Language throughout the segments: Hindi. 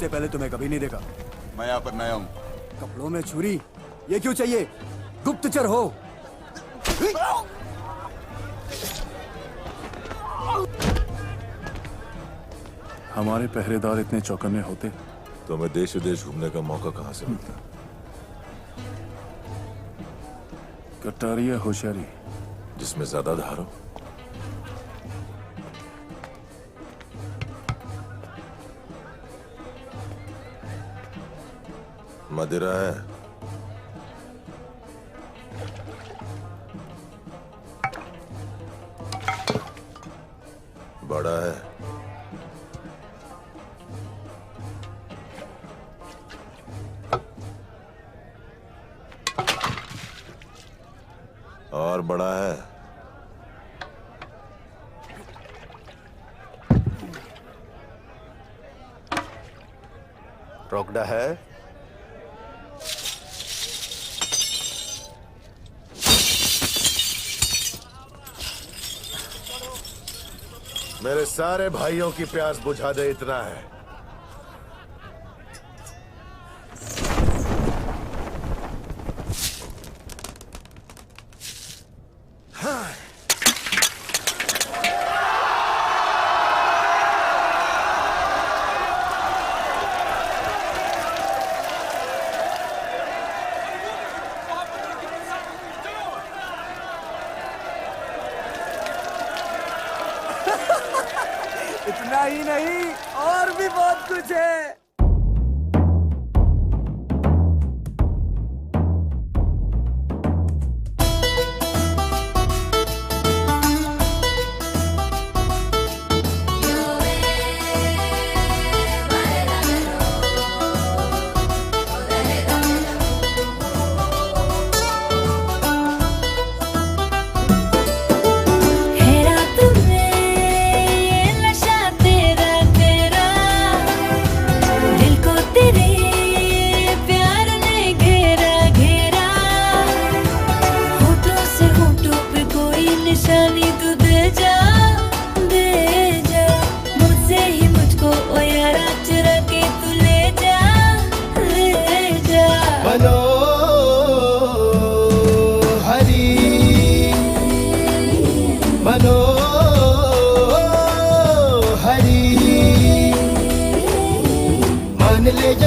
इससे पहले तुम्हें कभी नहीं देखा। मैं यहाँ पर नया हूँ। कपड़ों में छुरी, ये क्यों चाहिए? गुप्तचर हो? हमारे पहरेदार इतने चौकन्ने होते तो हमें देश विदेश घूमने का मौका कहाँ से मिलता? कट्टारी या होशियारी, जिसमें ज्यादा धार हो। मदिरा है? बड़ा है? और बड़ा है? रोकड़ा है? मेरे सारे भाइयों की प्यास बुझा दे, इतना है। इतना ही नहीं, और भी बहुत कुछ है।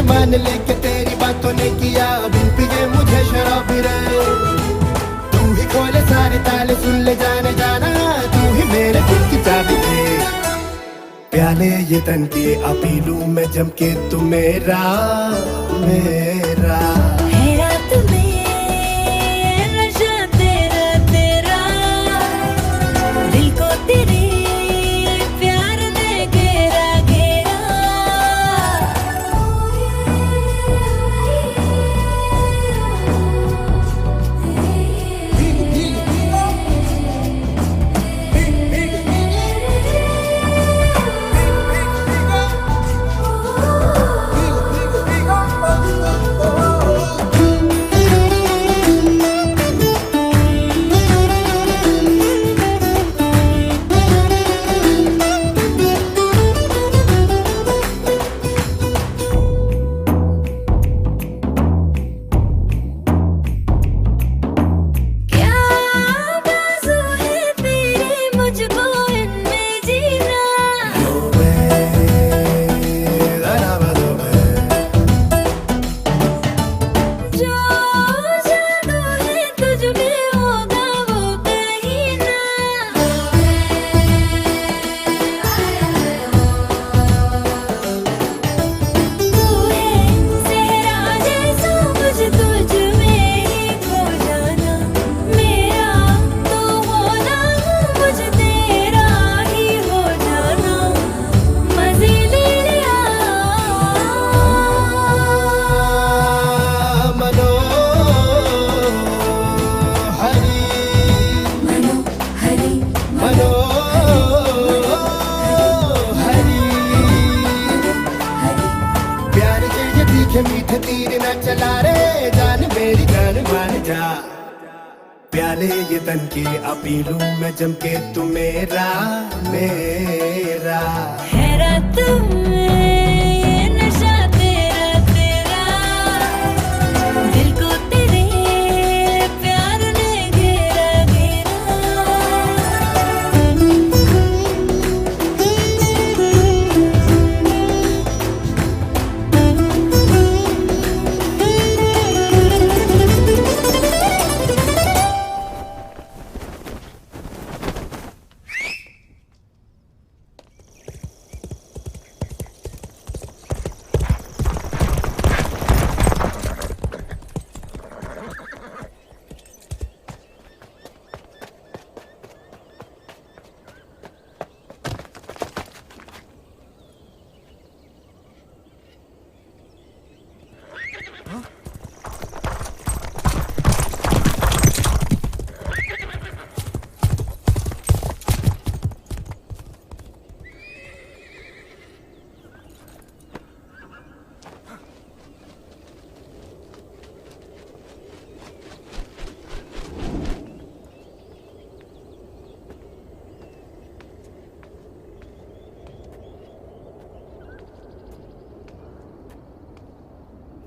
मान ले कि तेरी बातों ने किया बिन पिए मुझे शराब रे। तू ही खोले सारे ताले, सुन ले जाने जाना, तू ही मेरे दिल की चाबी दे। प्याले ये तन के अपीलू में जम के तू मेरा मेरा मीठे तीर न चला रे, जान मेरी जान मान जा। प्याले ये तन के अपीलू में जम के तू मेरा मेरा है रात में ये नशा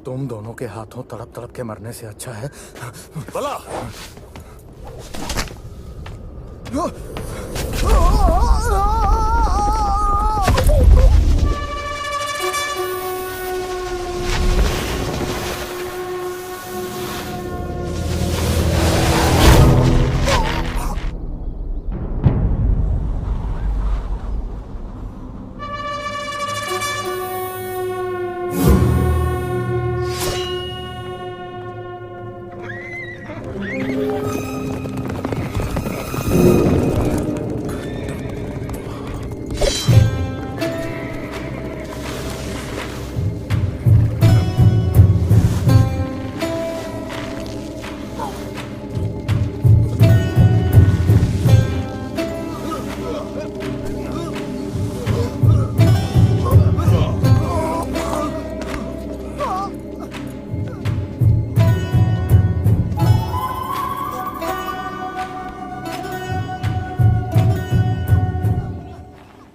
तुम दोनों के हाथों तड़प तड़प के मरने से अच्छा है। भला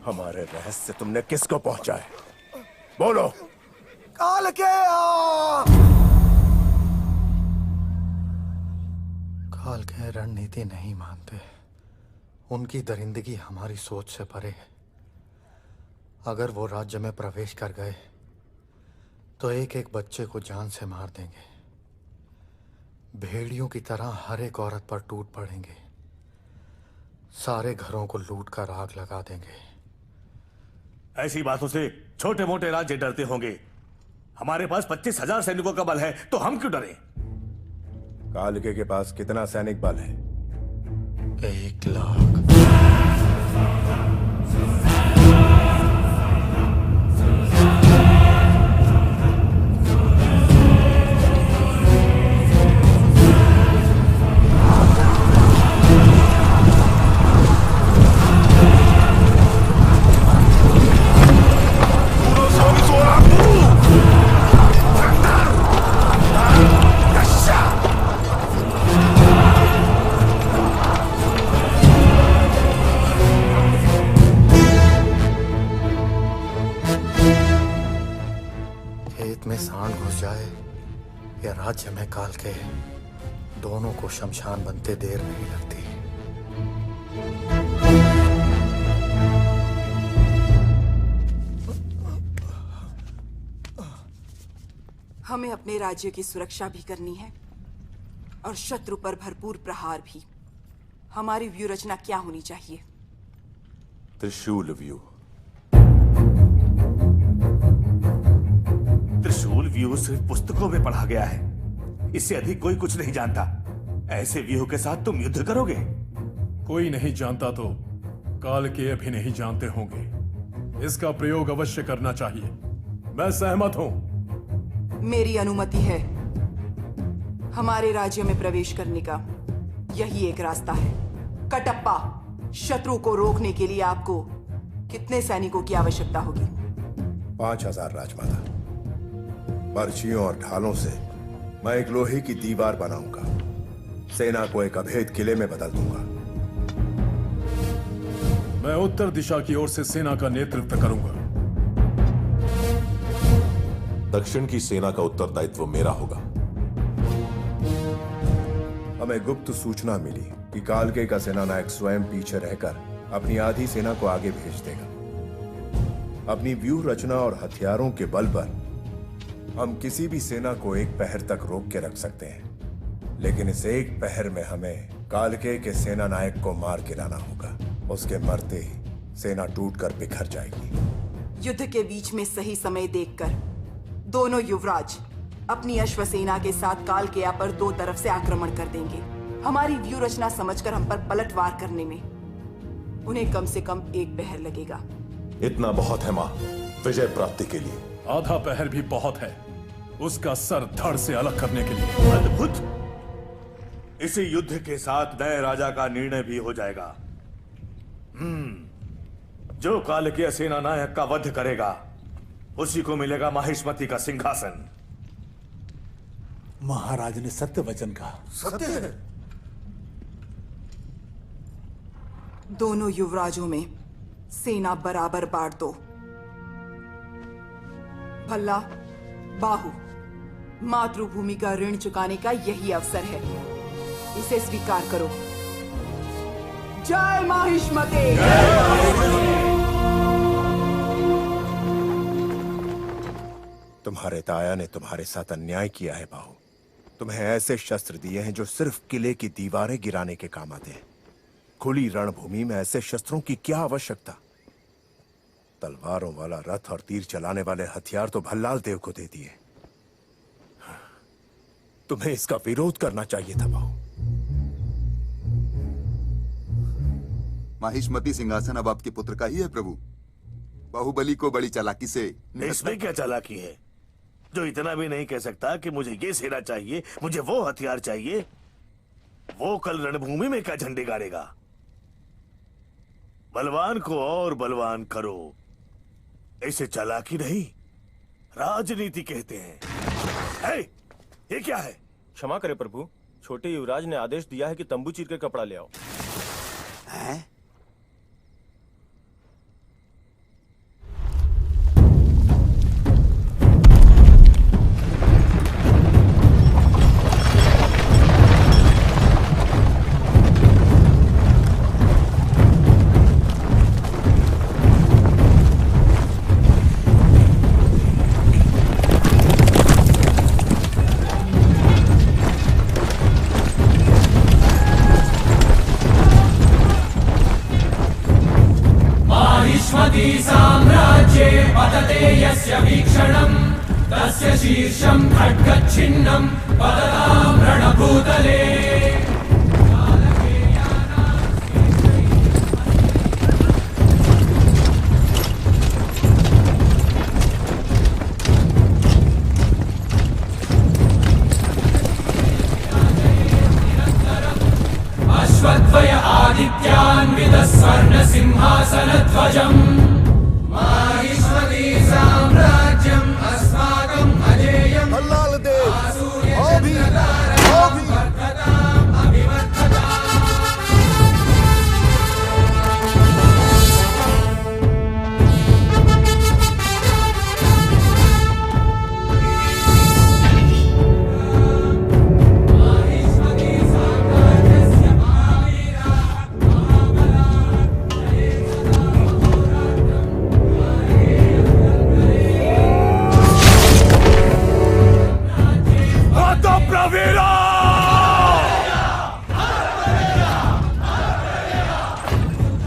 हमारे रहस्य तुमने किसको पहुंचाए? बोलो। काल के काल के रणनीति नहीं मानते। उनकी दरिंदगी हमारी सोच से परे है। अगर वो राज्य में प्रवेश कर गए तो एक एक बच्चे को जान से मार देंगे। भेड़ियों की तरह हर एक औरत पर टूट पड़ेंगे। सारे घरों को लूट कर आग लगा देंगे। ऐसी बातों से छोटे मोटे राज्य डरते होंगे। हमारे पास 25,000 सैनिकों का बल है, तो हम क्यों डरें? कालके के पास कितना सैनिक बल है? 1 लाख। खेत में सांड घुस जाए या राज्य में काल के, दोनों को शमशान बनते देर नहीं लगती। हमें अपने राज्य की सुरक्षा भी करनी है और शत्रु पर भरपूर प्रहार भी। हमारी व्यू रचना क्या होनी चाहिए? त्रिशूल व्यू। त्रिशूल व्यू सिर्फ पुस्तकों में पढ़ा गया है। इससे अधिक कोई कुछ नहीं जानता। ऐसे व्यू के साथ तुम युद्ध करोगे? कोई नहीं जानता तो काल के अभी नहीं जानते होंगे। इसका प्रयोग अवश्य करना चाहिए। मैं सहमत हूं। मेरी अनुमति है। हमारे राज्य में प्रवेश करने का यही एक रास्ता है। कटप्पा, शत्रु को रोकने के लिए आपको कितने सैनिकों की आवश्यकता होगी? 5,000 राजमाता। बर्छियों और ढालों से मैं एक लोहे की दीवार बनाऊंगा। सेना को एक अभेद किले में बदल दूंगा। मैं उत्तर दिशा की ओर से सेना का नेतृत्व करूंगा। दक्षिण की सेना का उत्तरदायित्व मेरा होगा। हमें गुप्त सूचना मिली कि कालके का सेनानायक स्वयं पीछे रहकर अपनी आधी सेना को आगे भेज देगा। अपनी व्यूह रचना और हथियारों के बल पर हम किसी भी सेना को एक पहर तक रोक के रख सकते हैं, लेकिन इस एक पहर में हमें कालके के सेनानायक को मार गिराना होगा। उसके मरते ही सेना टूटकर बिखर जाएगी। युद्ध के बीच में सही समय देखकर दोनों युवराज अपनी अश्वसेना के साथ कालकेया पर 2 तरफ से आक्रमण कर देंगे। हमारी व्यू रचना समझकर हम पर पलटवार करने में उन्हें कम से कम 1 पहर लगेगा। इतना बहुत है मां, विजय प्राप्ति के लिए। आधा पहर भी बहुत है, उसका सर धड़ से अलग करने के लिए। अद्भुत। इसी युद्ध के साथ नए राजा का निर्णय भी हो जाएगा। जो कालकेय सेना नायक का वध करेगा उसी को मिलेगा माहिष्मति का सिंहासन। महाराज ने सत्य वचन कहा। सत्य है। दोनों युवराजों में सेना बराबर बांट दो। भल्ला, बाहु, मातृभूमि का ऋण चुकाने का यही अवसर है, इसे स्वीकार करो। जय माहिष्मते। तुम्हारे ताया ने तुम्हारे साथ अन्याय किया है बाहु। तुम्हें ऐसे शस्त्र दिए हैं जो सिर्फ किले की दीवारें गिराने के काम आते हैं। खुली रणभूमि में ऐसे शस्त्रों की क्या आवश्यकता? तलवारों वाला रथ और तीर चलाने वाले हथियार तो भल्लाल देव को दे दिए। तुम्हें इसका विरोध करना चाहिए था बाहु। माहिष्मती सिंहासन अब आपके पुत्र का ही है प्रभु। बाहुबली को बड़ी चालाकी से इसमें क्या चालाकी है, जो इतना भी नहीं कह सकता कि मुझे ये सेना चाहिए, मुझे वो हथियार चाहिए? वो कल रणभूमि में क्या झंडे गाड़ेगा? बलवान को और बलवान करो, इसे चालाकी नहीं राजनीति कहते हैं। है, ये क्या है? क्षमा करें प्रभु, छोटे युवराज ने आदेश दिया है कि तंबू चीर के कपड़ा ले आओ। हैं? साम्राज्ये पतते यस्य वीक्षणम् तस्य शीर्षं खड्गच्छिन्नं पततां रणभूतले। अश्वत्थय आदित्यान्वितः स्वर्णसिंहासनध्वजम् माहिष्मती साम्राज्यम् अस्माकम् अजेयम्। भल्लाल देव,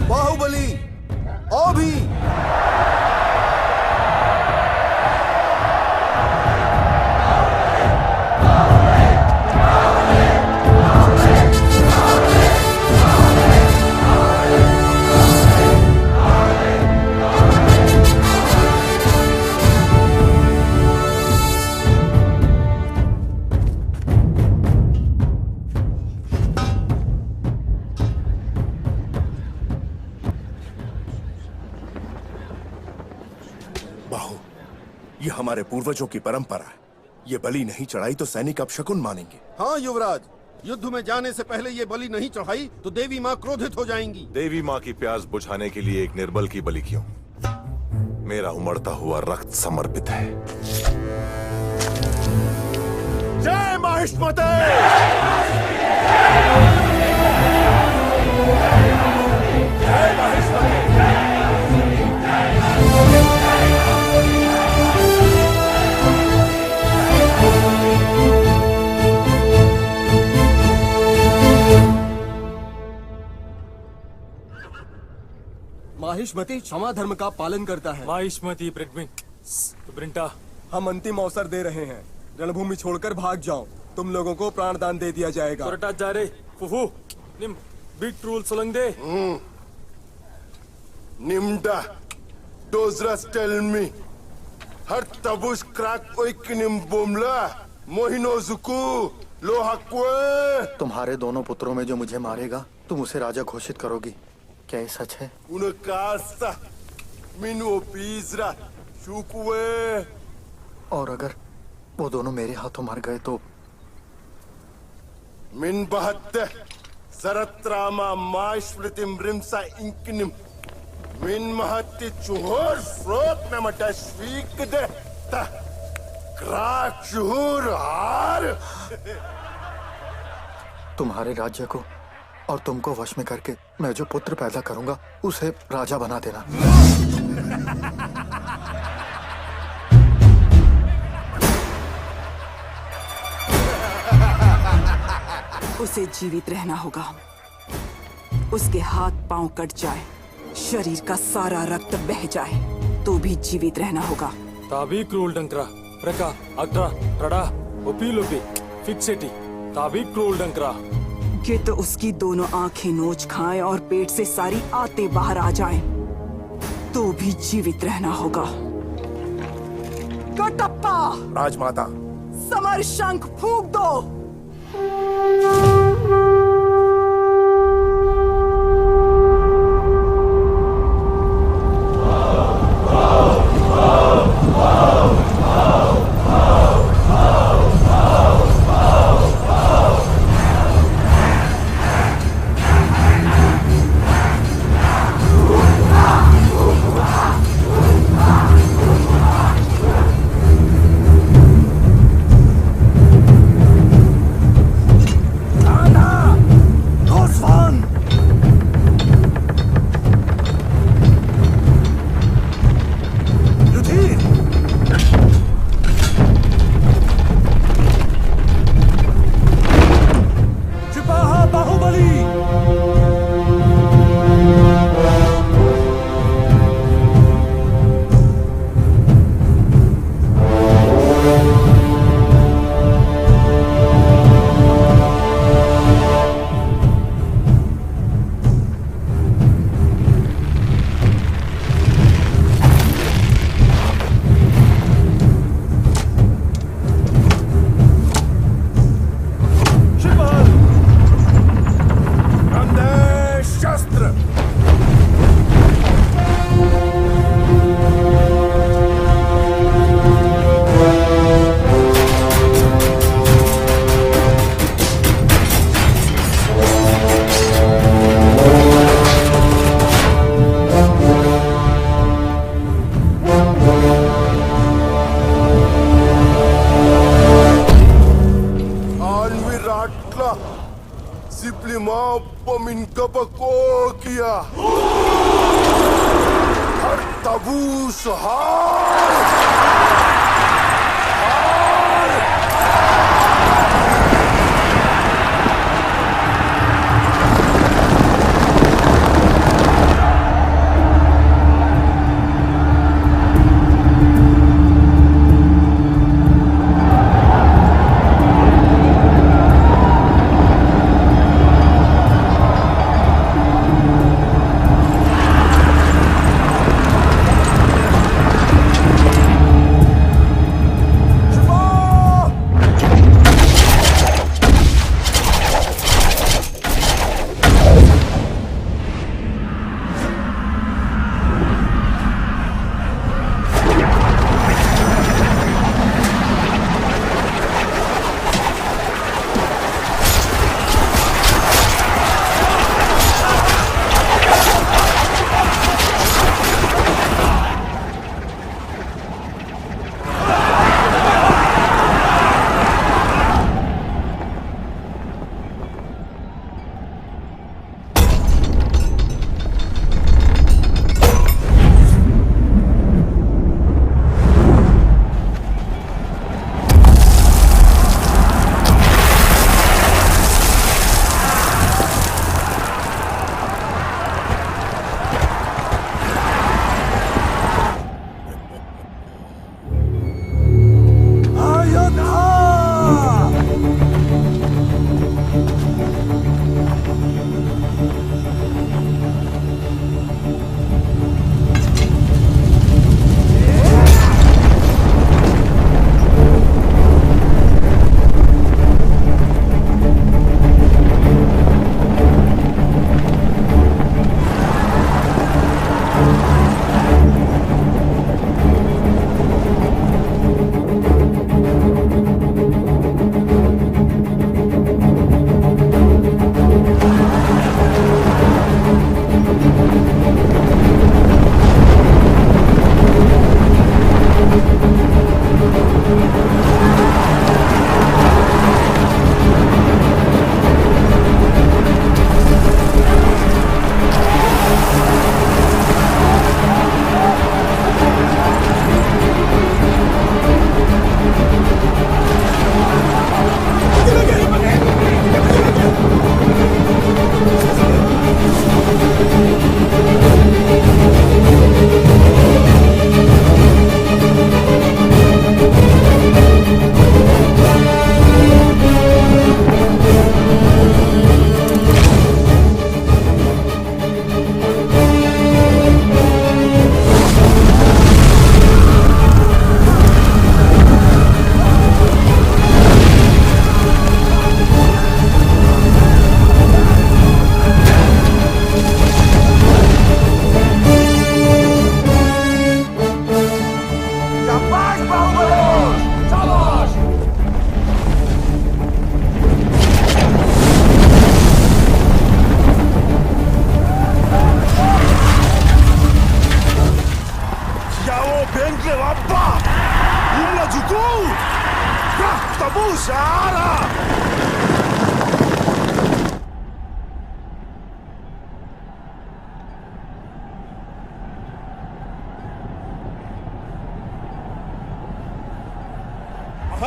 बाहुबली ओ भी। बाहु, ये हमारे पूर्वजों की परंपरा है। ये बलि नहीं चढ़ाई तो सैनिक अपशकुन मानेंगे। हाँ युवराज, युद्ध में जाने से पहले ये बलि नहीं चढ़ाई तो देवी माँ क्रोधित हो जाएंगी। देवी माँ की प्यास बुझाने के लिए एक निर्बल की बलि क्यों? मेरा उमड़ता हुआ रक्त समर्पित है। जय माहिष्मते। माहिष्मती क्षमा धर्म का पालन करता है। माहिष्मती ब्रिंटा, हम अंतिम अवसर दे रहे हैं। रणभूमि छोड़कर भाग जाओ, तुम लोगों को प्राणदान दे दिया जाएगा। जा रे फुफू निम बिग ट्रूल सोलंग दे। निम्डा डोजरस टेल मी हर तबुश क्रैक ओइकिनिम बोमला मोहिनोजुकू लोहाक्वे। तुम्हारे दोनों पुत्रों में जो मुझे मारेगा तुम उसे राजा घोषित करोगी, क्या ये सच है? उनकास्ता मिनो पीजरा शुक्वे। और अगर वो दोनों मेरे हाथों मर गए तो? मिन बहत्ते सरत्रामा माश्मृतिम रिमसा इंकिनिम मिन महत्ति चुहोर फ्रोत नमटा स्वीक दे ता तुम्हारे राज्य को और तुमको वश में करके मैं जो पुत्र पैदा करूंगा उसे राजा बना देना। उसे जीवित रहना होगा। उसके हाथ पांव कट जाए, शरीर का सारा रक्त बह जाए, तो भी जीवित रहना होगा। ताबी क्रूल डंकरा प्रका अग्रा टड़ा ओपी फिक्सेटी ताबी क्रूल डंकरा। ये तो उसकी दोनों आंखें नोच खाएं और पेट से सारी आते बाहर आ जाएं, तो भी जीवित रहना होगा। कटप्पा, राजमाता, समर शंख फूंक दो।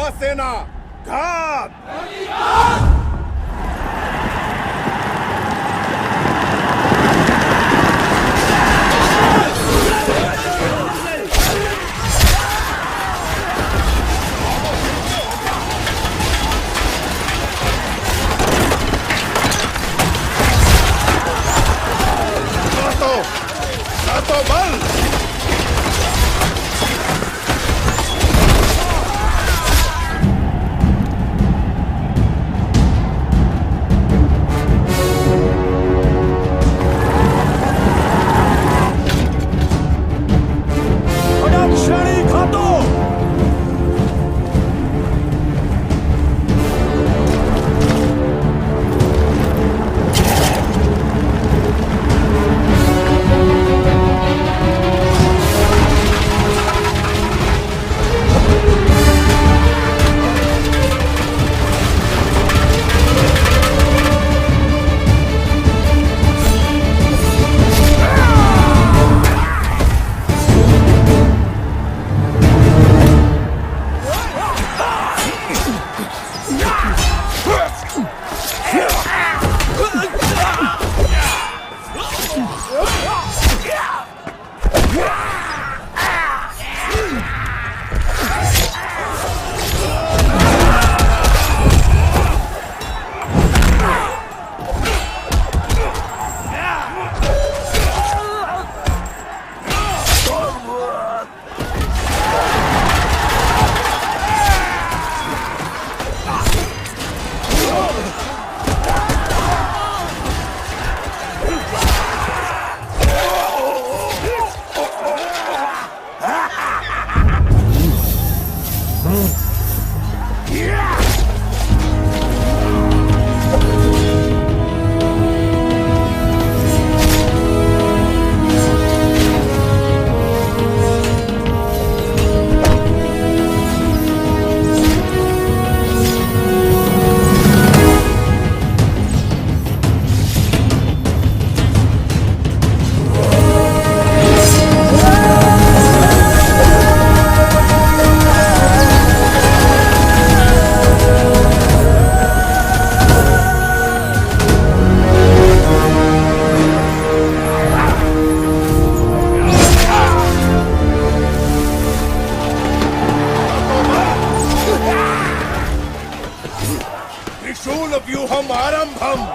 महासेना घात! तो बल! त्रिशूलव्यूहम् आरम्भम्!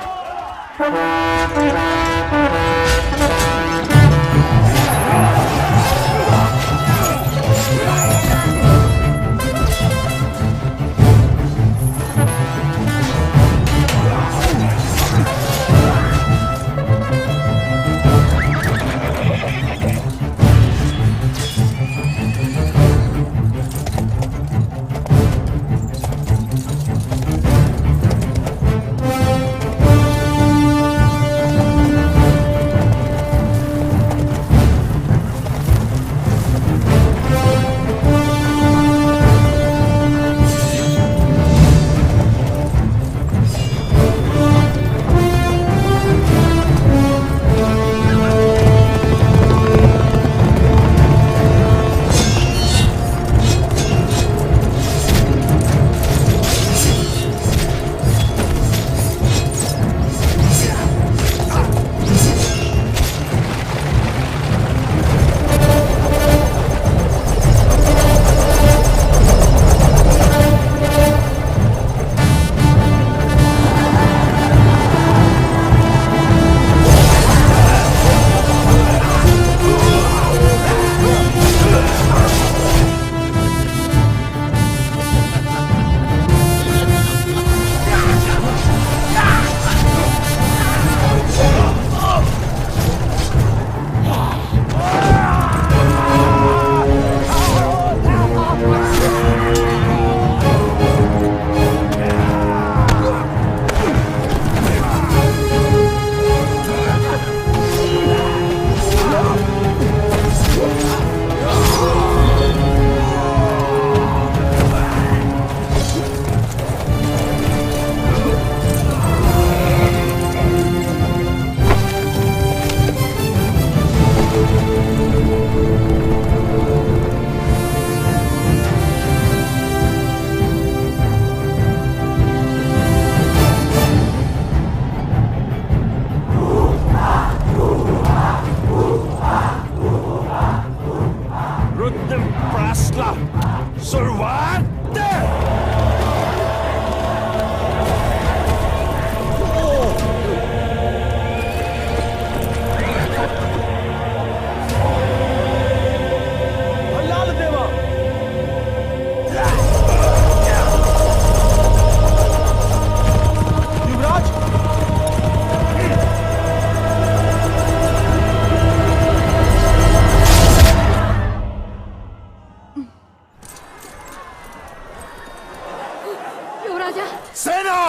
राजा। सेना!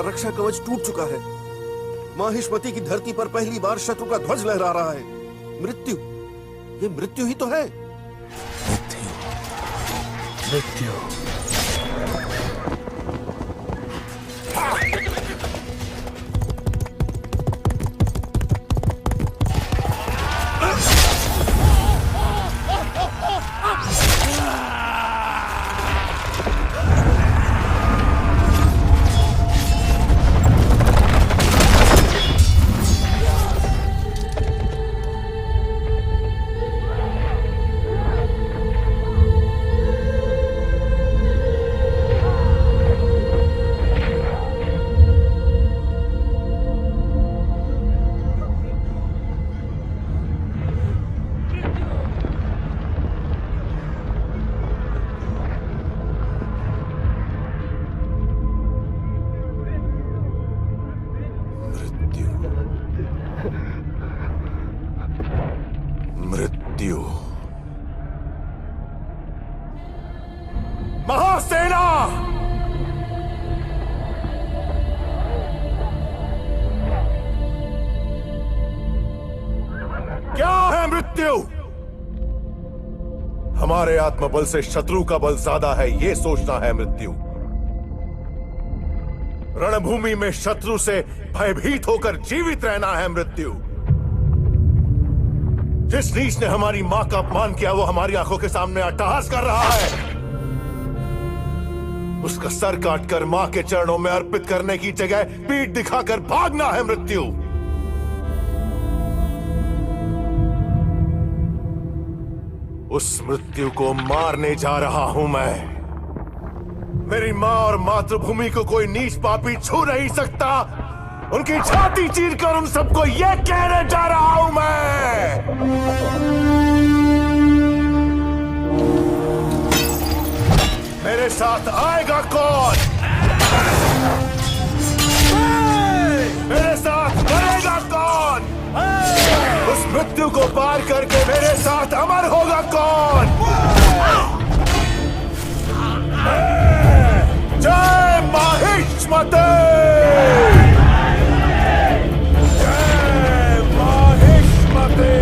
रक्षा कवच टूट चुका है। माहिष्मति की धरती पर पहली बार शत्रु का ध्वज लहरा रहा है। मृत्यु, ये मृत्यु ही तो है। मृत्यु। मृत्यु। महासेना! क्या है मृत्यु? हमारे आत्मबल से शत्रु का बल ज्यादा है, ये सोचना है मृत्यु। रणभूमि में शत्रु से भयभीत होकर जीवित रहना है मृत्यु। जिस नीच ने हमारी मां का अपमान किया वो हमारी आंखों के सामने अट्टहास कर रहा है। उसका सर काटकर मां के चरणों में अर्पित करने की जगह पीठ दिखाकर भागना है मृत्यु। उस मृत्यु को मारने जा रहा हूं मैं। मेरी मां और मातृभूमि को कोई नीच पापी छू नहीं सकता। उनकी छाती चीरकर उन सबको यह कहने जा रहा हूं मैं। मेरे साथ आएगा कौन? मेरे साथ मरेगा कौन? उस मृत्यु को पार करके मेरे साथ अमर होगा कौन? जय मां माहिष्मते! जय माहिष्मते!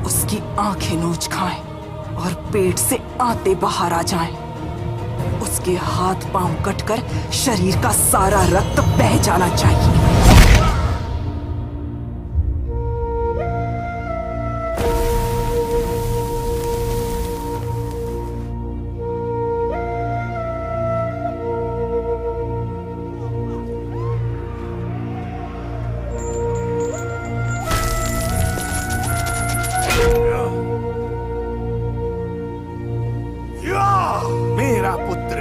उसकी आंखें नोच खाएं और पेट से आते बाहर आ जाएं। उसके हाथ पांव कटकर शरीर का सारा रक्त बह जाना चाहिए। मेरा पुत्र।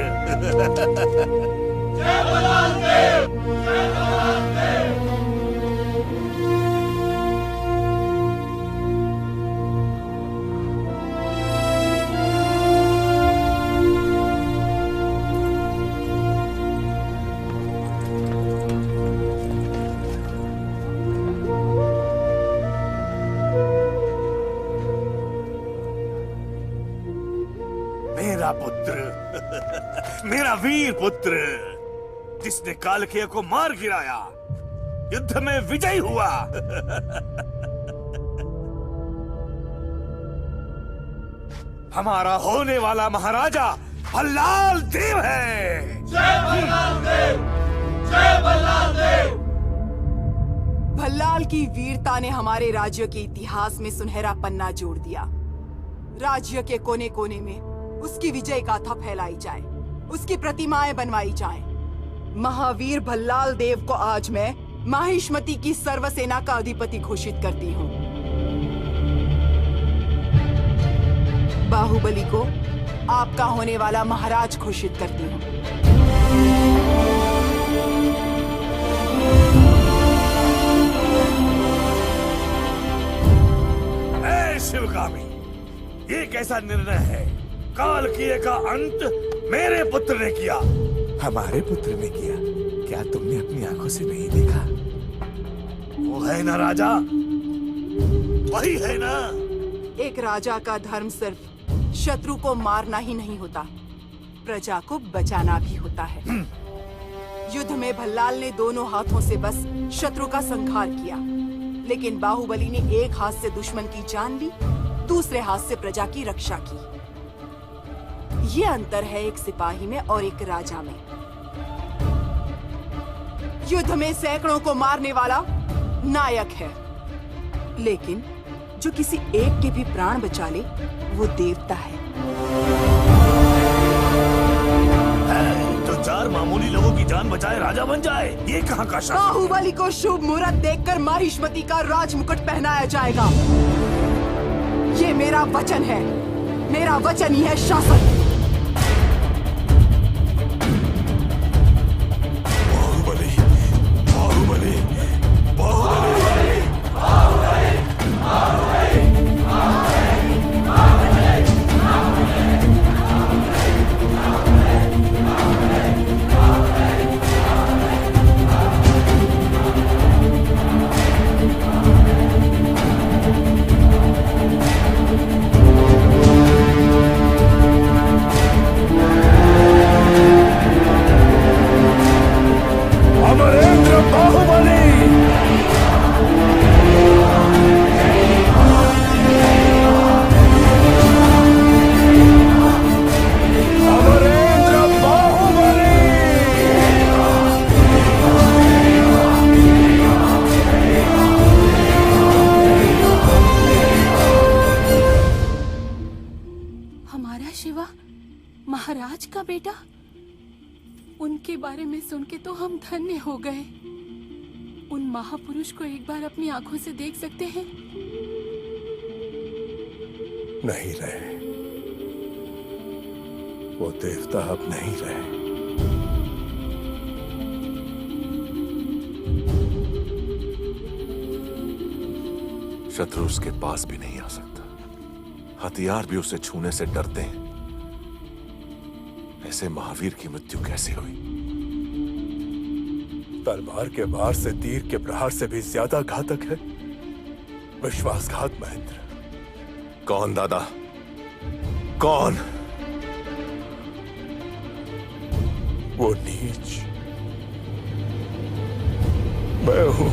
जय बलराम देव, जय बलराम देव। मेरा पुत्र, मेरा वीर पुत्र, जिसने कालकेय को मार गिराया, युद्ध में विजयी हुआ। हमारा होने वाला महाराजा भल्लाल देव है। जय बलराम देव, जय बलराम देव। भल्लाल की वीरता ने हमारे राज्य के इतिहास में सुनहरा पन्ना जोड़ दिया। राज्य के कोने कोने में उसकी विजय गाथा फैलाई जाए, उसकी प्रतिमाएं बनवाई जाएं। महावीर भल्लाल देव को आज मैं माहिष्मती की सर्वसेना का अधिपति घोषित करती हूँ। बाहुबली को आपका होने वाला महाराज घोषित करती हूँ। ऐ शिवगामी, ये कैसा निर्णय है? कालकेय का अंत मेरे पुत्र ने किया। हमारे पुत्र ने किया? क्या तुमने अपनी आंखों से नहीं देखा? वो है ना राजा, वही है ना। एक राजा का धर्म सिर्फ शत्रु को मारना ही नहीं होता, प्रजा को बचाना भी होता है। युद्ध में भल्लाल ने दोनों हाथों से बस शत्रु का संहार किया, लेकिन बाहुबली ने एक हाथ से दुश्मन की जान ली, दूसरे हाथ से प्रजा की रक्षा की। ये अंतर है एक सिपाही में और एक राजा में। युद्ध में सैकड़ों को मारने वाला नायक है, लेकिन जो किसी एक के भी प्राण बचा ले वो देवता है। तो चार मामूली लोगों की जान बचाए राजा बन जाए, ये कहाँ का शासन? बाहुबली को शुभ मुहूर्त देखकर माहिष्मती का राजमुकुट पहनाया जाएगा। ये मेरा वचन है, मेरा वचन ही है शासन। बाहुबली, बाहुबली, बाहुबली, अमरेंद्र बाहुबली। अमरेंद्र बाहुबली। हमारा शिवा महाराज का बेटा, उनके बारे में सुन के तो हम धन्य हो गए। उन महापुरुष को एक बार अपनी आंखों से देख सकते हैं? नहीं रहे, वो देवता अब नहीं रहे। शत्रु उसके पास भी नहीं आ सकता, हथियार भी उसे छूने से डरते हैं। ऐसे महावीर की मृत्यु कैसे हुई? तलवार के वार से तीर के प्रहार से भी ज्यादा घातक है विश्वासघात महेंद्र। कौन दादा, कौन? वो नीच मैं हूं।